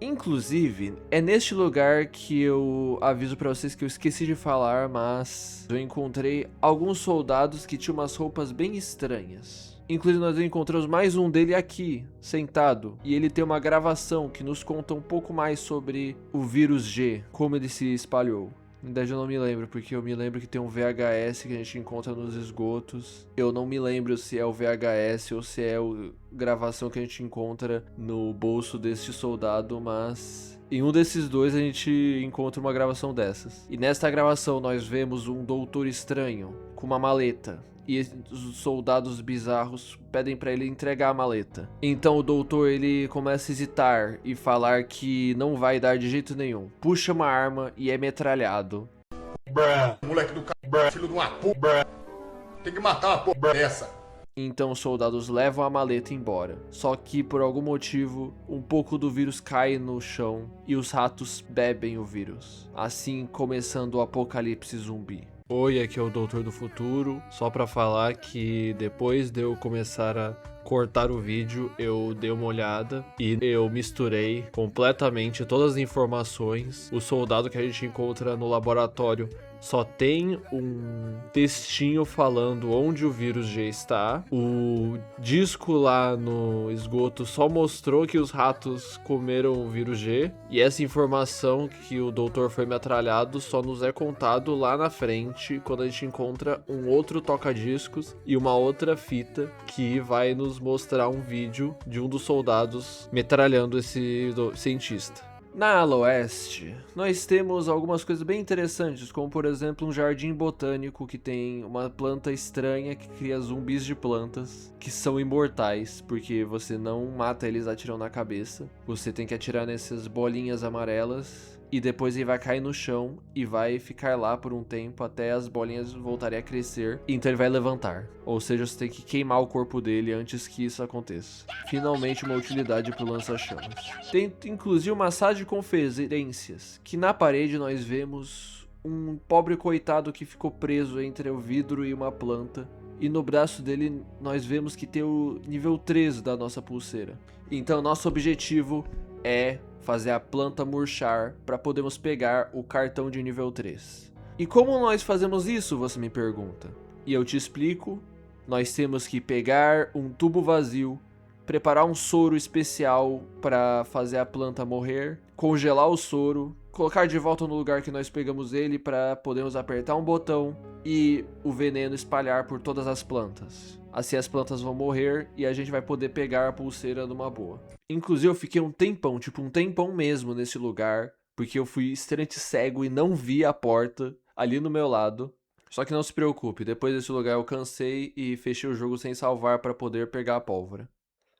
Inclusive, é neste lugar que eu aviso pra vocês que eu esqueci de falar, mas eu encontrei alguns soldados que tinham umas roupas bem estranhas. Inclusive, nós encontramos mais um dele aqui, sentado, e ele tem uma gravação que nos conta um pouco mais sobre o vírus G, como ele se espalhou. Na verdade eu não me lembro, porque eu me lembro que tem um VHS que a gente encontra nos esgotos. Eu não me lembro se é o VHS ou se é a gravação que a gente encontra no bolso deste soldado, mas em um desses dois a gente encontra uma gravação dessas. E nesta gravação nós vemos um doutor estranho com uma maleta. E os soldados bizarros pedem pra ele entregar a maleta. Então o doutor ele começa a hesitar e falar que não vai dar de jeito nenhum. Puxa uma arma e é metralhado. Moleque do c... filho de uma p... Tem que matar uma p... dessa. Então os soldados levam a maleta embora. Só que por algum motivo um pouco do vírus cai no chão e os ratos bebem o vírus. Assim começando o apocalipse zumbi. Oi, aqui é o Doutor do Futuro, só pra falar que depois de eu começar a cortar o vídeo, eu dei uma olhada e eu misturei completamente todas as informações. O soldado que a gente encontra no laboratório só tem um textinho falando onde o vírus G está. O disco lá no esgoto só mostrou que os ratos comeram o vírus G. E essa informação que o doutor foi metralhado só nos é contado lá na frente, quando a gente encontra um outro toca-discos e uma outra fita que vai nos mostrar um vídeo de um dos soldados metralhando esse cientista. Na ala oeste, nós temos algumas coisas bem interessantes, como por exemplo um jardim botânico que tem uma planta estranha que cria zumbis de plantas, que são imortais, porque você não mata eles atirando na cabeça, você tem que atirar nessas bolinhas amarelas, e depois ele vai cair no chão e vai ficar lá por um tempo até as bolinhas voltarem a crescer, então ele vai levantar. Ou seja, você tem que queimar o corpo dele antes que isso aconteça. Finalmente uma utilidade para o lança-chamas. Tem inclusive uma sala de conferências, que na parede nós vemos um pobre coitado que ficou preso entre o vidro e uma planta. E no braço dele nós vemos que tem o nível 3 da nossa pulseira. Então nosso objetivo é fazer a planta murchar para podermos pegar o cartão de nível 3. E como nós fazemos isso, você me pergunta? E eu te explico. Nós temos que pegar um tubo vazio, preparar um soro especial para fazer a planta morrer, congelar o soro, colocar de volta no lugar que nós pegamos ele para podermos apertar um botão e o veneno espalhar por todas as plantas. Assim as plantas vão morrer e a gente vai poder pegar a pulseira numa boa. Inclusive eu fiquei um tempão mesmo nesse lugar, porque eu fui extremamente cego e não vi a porta ali no meu lado. Só que não se preocupe, depois desse lugar eu cansei e fechei o jogo sem salvar para poder pegar a pólvora.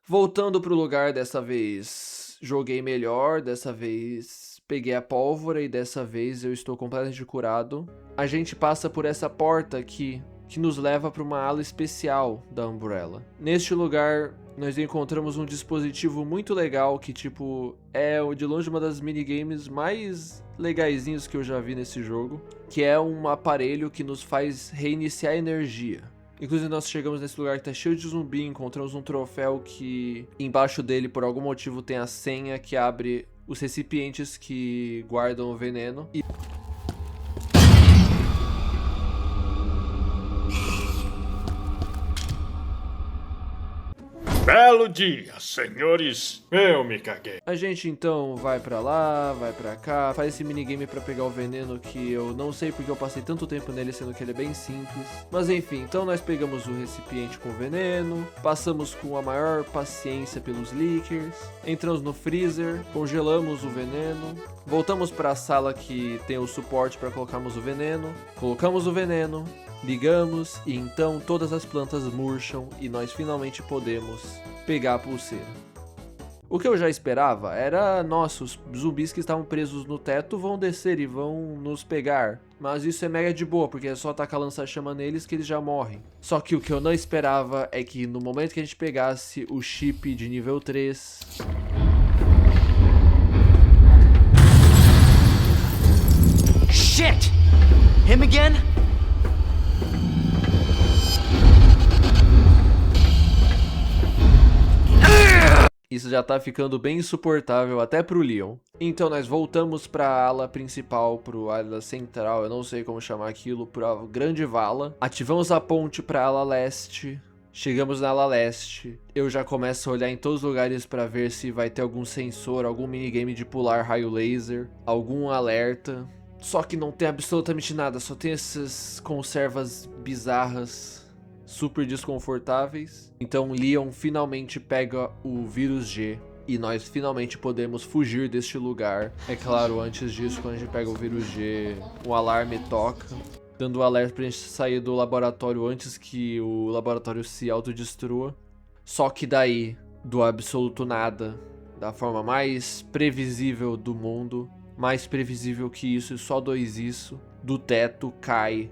Voltando pro lugar, dessa vez joguei melhor, dessa vez peguei a pólvora e dessa vez eu estou completamente curado. A gente passa por essa porta aqui, que nos leva para uma ala especial da Umbrella. Neste lugar, nós encontramos um dispositivo muito legal que, tipo, é de longe uma das minigames mais legaisinhos que eu já vi nesse jogo, que é um aparelho que nos faz reiniciar a energia. Inclusive nós chegamos nesse lugar que tá cheio de zumbi, encontramos um troféu que embaixo dele por algum motivo tem a senha que abre os recipientes que guardam o veneno. Belo dia, senhores. Eu me caguei. A gente então vai pra lá, vai pra cá, faz esse minigame pra pegar o veneno que eu não sei porque eu passei tanto tempo nele, sendo que ele é bem simples. Mas enfim, então nós pegamos o recipiente com veneno, passamos com a maior paciência pelos leakers, entramos no freezer, congelamos o veneno, voltamos pra sala que tem o suporte pra colocarmos o veneno, colocamos o veneno, ligamos e então todas as plantas murcham e nós finalmente podemos pegar a pulseira. O que eu já esperava era, nossa, os zumbis que estavam presos no teto vão descer e vão nos pegar. Mas isso é mega de boa, porque é só tacar lança-chama neles que eles já morrem. Só que o que eu não esperava é que no momento que a gente pegasse o chip de nível 3... Shit! Him again? Isso já tá ficando bem insuportável até pro Leon. Então nós voltamos pra ala principal, pro ala central, eu não sei como chamar aquilo, pra grande vala. Ativamos a ponte pra ala leste. Chegamos na ala leste. Eu já começo a olhar em todos os lugares pra ver se vai ter algum sensor, algum minigame de pular raio laser, algum alerta. Só que não tem absolutamente nada, só tem essas conservas bizarras, super desconfortáveis. Então Leon finalmente pega o vírus G e nós finalmente podemos fugir deste lugar. É claro, antes disso, quando a gente pega o vírus G, um alarme toca, dando um alerta pra gente sair do laboratório antes que o laboratório se autodestrua. Só que daí, do absoluto nada, da forma mais previsível do mundo, mais previsível que isso e só dois isso, do teto cai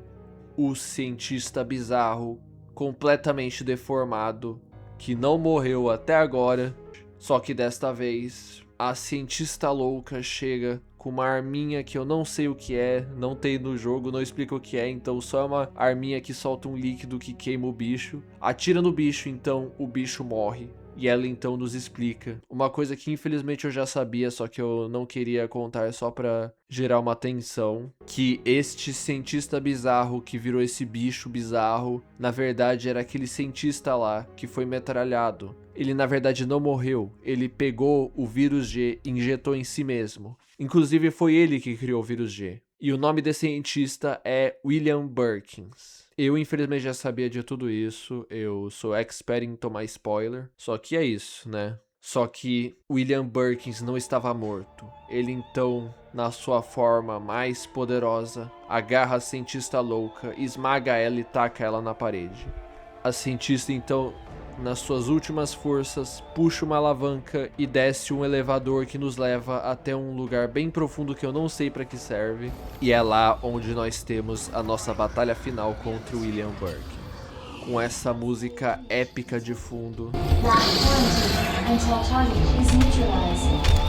o cientista bizarro, completamente deformado, que não morreu até agora, só que desta vez a cientista louca chega com uma arminha que eu não sei o que é, não tem no jogo, não explica o que é, então só é uma arminha que solta um líquido que queima o bicho, atira no bicho, então o bicho morre. E ela então nos explica uma coisa que infelizmente eu já sabia, só que eu não queria contar só pra gerar uma tensão. Que este cientista bizarro que virou esse bicho bizarro, na verdade era aquele cientista lá que foi metralhado. Ele na verdade não morreu, ele pegou o vírus G e injetou em si mesmo. Inclusive foi ele que criou o vírus G. E o nome desse cientista é William Birkins. Eu infelizmente já sabia de tudo isso, eu sou expert em tomar spoiler, só que é isso, né? Só que William Birkins não estava morto. Ele então, na sua forma mais poderosa, agarra a cientista louca, esmaga ela e taca ela na parede. A cientista então, nas suas últimas forças, puxa uma alavanca e desce um elevador que nos leva até um lugar bem profundo que eu não sei para que serve. E é lá onde nós temos a nossa batalha final contra o William Birkins. Com essa música épica de fundo. Until target is neutralized.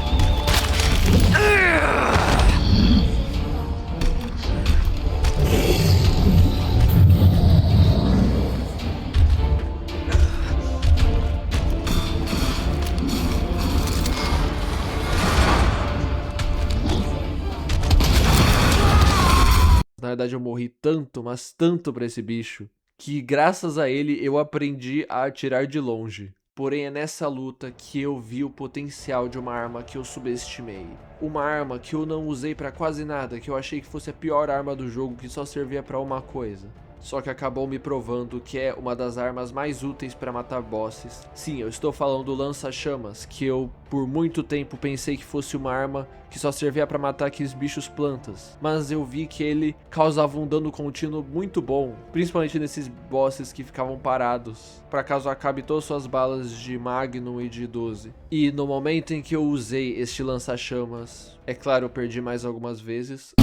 Na verdade eu morri tanto, mas tanto pra esse bicho, que graças a ele eu aprendi a atirar de longe. Porém é nessa luta que eu vi o potencial de uma arma que eu subestimei. Uma arma que eu não usei pra quase nada, que eu achei que fosse a pior arma do jogo, que só servia pra uma coisa. Só que acabou me provando que é uma das armas mais úteis para matar bosses. Sim, eu estou falando do lança-chamas, que eu por muito tempo pensei que fosse uma arma que só servia para matar aqueles bichos plantas. Mas eu vi que ele causava um dano contínuo muito bom, principalmente nesses bosses que ficavam parados, para caso acabe todas suas balas de Magnum e de 12. E no momento em que eu usei este lança-chamas, é claro, eu perdi mais algumas vezes.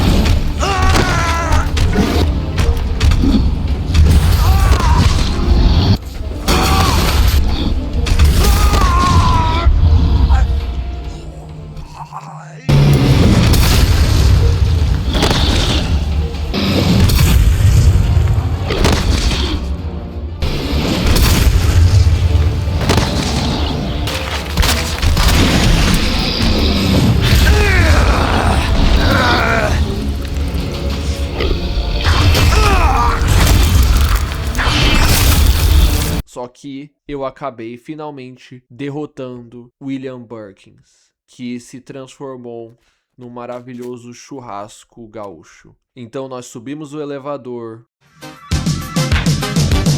Só que eu acabei finalmente derrotando William Birkins, que se transformou num maravilhoso churrasco gaúcho. Então nós subimos o elevador,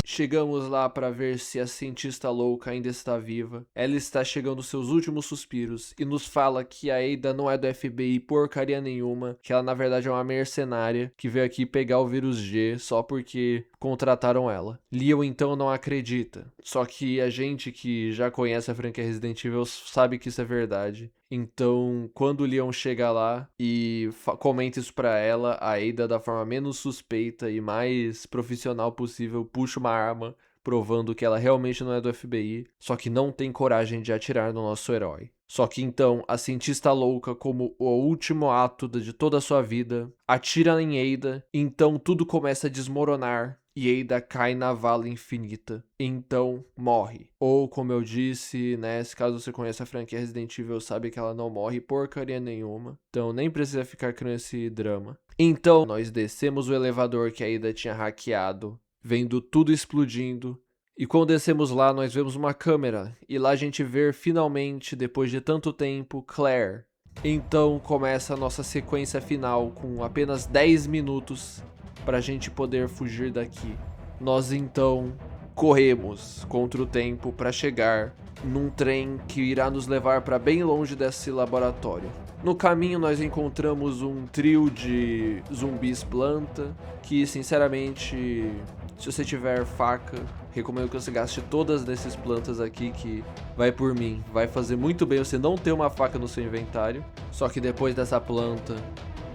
chegamos lá para ver se a cientista louca ainda está viva. Ela está chegando aos seus últimos suspiros e nos fala que a Ada não é do FBI porcaria nenhuma, que ela na verdade é uma mercenária que veio aqui pegar o vírus G só porque contrataram ela. Leon então não acredita, só que a gente que já conhece a franquia Resident Evil sabe que isso é verdade. Então, quando o Leon chega lá e comenta isso pra ela, a Ada, da forma menos suspeita e mais profissional possível, puxa uma arma, provando que ela realmente não é do FBI, só que não tem coragem de atirar no nosso herói. Só que então, a cientista louca, como o último ato de toda a sua vida, atira em Ada, então tudo começa a desmoronar. E Ada cai na vala infinita, então morre. Ou, como eu disse, né, se caso você conhece a franquia Resident Evil, sabe que ela não morre porcaria nenhuma. Então nem precisa ficar com esse drama. Então, nós descemos o elevador que a Ada tinha hackeado, vendo tudo explodindo. E quando descemos lá, nós vemos uma câmera. E lá a gente vê finalmente, depois de tanto tempo, Claire. Então começa a nossa sequência final com apenas 10 minutos para a gente poder fugir daqui. Nós então corremos contra o tempo para chegar num trem que irá nos levar para bem longe desse laboratório. No caminho nós encontramos um trio de zumbis planta que, sinceramente, se você tiver faca, recomendo que você gaste todas dessas plantas aqui, que vai por mim, vai fazer muito bem você não ter uma faca no seu inventário. Só que depois dessa planta,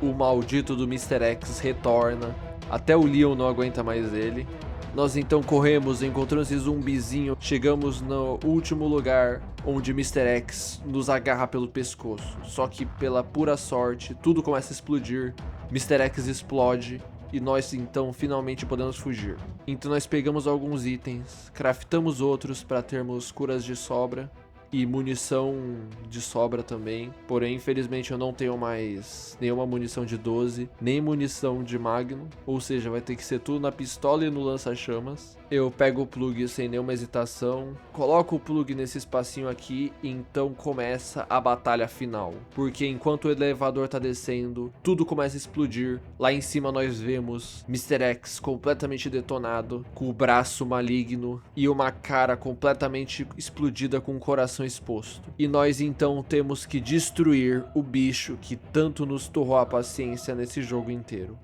o maldito do Mr. X retorna. Até o Leon não aguenta mais ele. Nós então corremos, encontramos esse zumbizinho. Chegamos no último lugar, onde Mr. X nos agarra pelo pescoço. Só que pela pura sorte, tudo começa a explodir. Mr. X explode e nós então finalmente podemos fugir. Então nós pegamos alguns itens, craftamos outros para termos curas de sobra e munição de sobra também. Porém, infelizmente eu não tenho mais nenhuma munição de 12, nem munição de Magnum, ou seja, vai ter que ser tudo na pistola e no lança-chamas. Eu pego o plug sem nenhuma hesitação, coloco o plug nesse espacinho aqui e então começa a batalha final. Porque enquanto o elevador tá descendo, tudo começa a explodir. Lá em cima nós vemos Mr. X completamente detonado, com o braço maligno e uma cara completamente explodida com o coração exposto. E nós então temos que destruir o bicho que tanto nos torrou a paciência nesse jogo inteiro.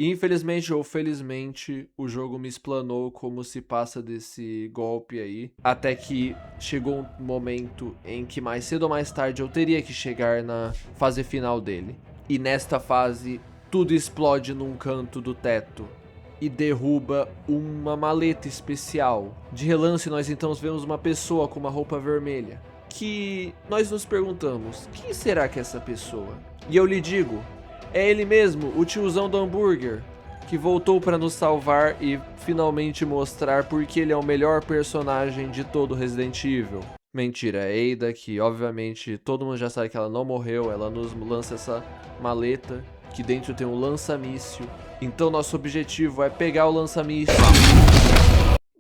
E infelizmente ou felizmente, o jogo me explanou como se passa desse golpe aí. Até que chegou um momento em que mais cedo ou mais tarde eu teria que chegar na fase final dele. E nesta fase, tudo explode num canto do teto e derruba uma maleta especial. De relance nós então vemos uma pessoa com uma roupa vermelha, que nós nos perguntamos, quem será que é essa pessoa? E eu lhe digo, é ele mesmo, o tiozão do hambúrguer, que voltou para nos salvar e finalmente mostrar porque ele é o melhor personagem de todo Resident Evil. Mentira, é Ada, que obviamente todo mundo já sabe que ela não morreu, ela nos lança essa maleta, que dentro tem um lança-míssil. Então nosso objetivo é pegar o lança-míssil.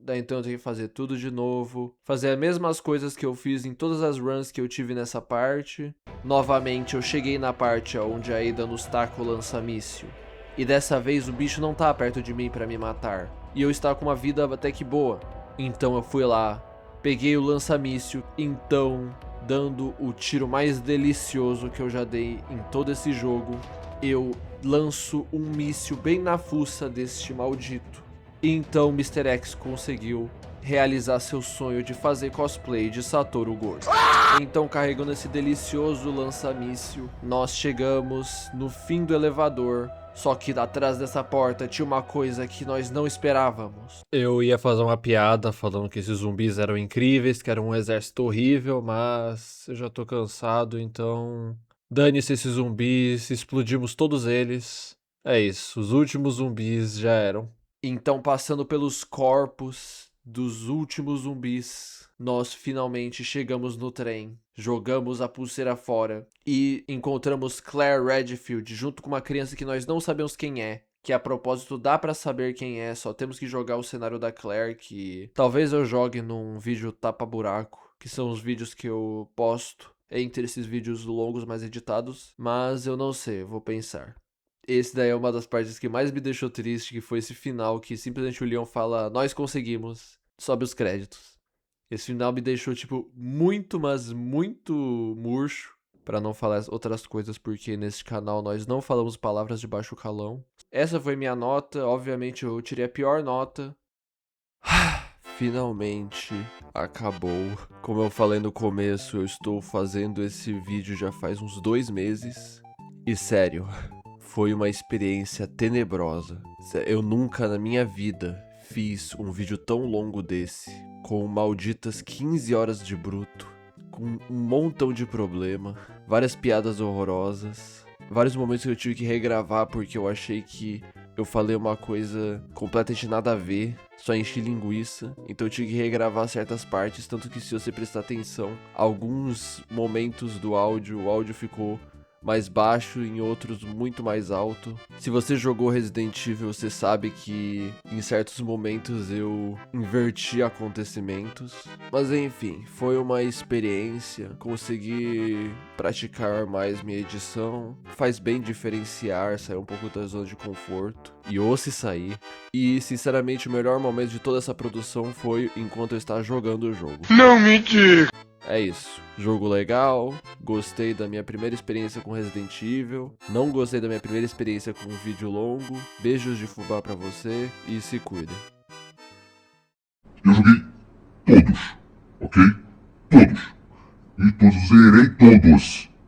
Daí então eu tenho que fazer tudo de novo, fazer as mesmas coisas que eu fiz em todas as runs que eu tive nessa parte. Novamente eu cheguei na parte onde a Ada nos taca o lança-míssil. E dessa vez o bicho não tá perto de mim pra me matar. E eu estava com uma vida até que boa. Então eu fui lá, peguei o lança-míssil, então, dando o tiro mais delicioso que eu já dei em todo esse jogo, eu lanço um míssil bem na fuça deste maldito. Então Mr. X conseguiu realizar seu sonho de fazer cosplay de Satoru Gojo. Então, carregando esse delicioso lança-míssil, nós chegamos no fim do elevador. Só que atrás dessa porta tinha uma coisa que nós não esperávamos. Eu ia fazer uma piada falando que esses zumbis eram incríveis, que era um exército horrível, mas eu já tô cansado, então dane-se esses zumbis, explodimos todos eles. É isso, os últimos zumbis já eram. Então, passando pelos corpos dos últimos zumbis, nós finalmente chegamos no trem, jogamos a pulseira fora e encontramos Claire Redfield junto com uma criança que nós não sabemos quem é. Que a propósito dá pra saber quem é, só temos que jogar o cenário da Claire, que talvez eu jogue num vídeo tapa-buraco, que são os vídeos que eu posto entre esses vídeos longos mais editados, mas eu não sei, eu vou pensar. Esse daí é uma das partes que mais me deixou triste, que foi esse final que simplesmente o Leon fala, nós conseguimos, sobe os créditos. Esse final me deixou, tipo, muito, mas muito murcho, pra não falar outras coisas, porque nesse canal nós não falamos palavras de baixo calão. Essa foi minha nota, obviamente eu tirei a pior nota. Finalmente acabou. Como eu falei no começo, eu estou fazendo esse vídeo já faz uns 2 meses. E sério, foi uma experiência tenebrosa. Eu nunca na minha vida fiz um vídeo tão longo desse, com malditas 15 horas de bruto, com um montão de problema, várias piadas horrorosas, vários momentos que eu tive que regravar porque eu achei que eu falei uma coisa completamente nada a ver, só enchi linguiça, então eu tive que regravar certas partes, tanto que se você prestar atenção, alguns momentos do áudio, o áudio ficou mais baixo, em outros muito mais alto. Se você jogou Resident Evil, você sabe que em certos momentos eu inverti acontecimentos. Mas enfim, foi uma experiência, consegui praticar mais minha edição. Faz bem diferenciar, sair um pouco da zona de conforto. E ou se sair. E sinceramente o melhor momento de toda essa produção foi enquanto eu estava jogando o jogo. Não me diga! É isso, jogo legal, gostei da minha primeira experiência com Resident Evil, não gostei da minha primeira experiência com um vídeo longo, beijos de fubá pra você e se cuidem. Eu joguei todos, ok? Todos. E todos, zerei todos.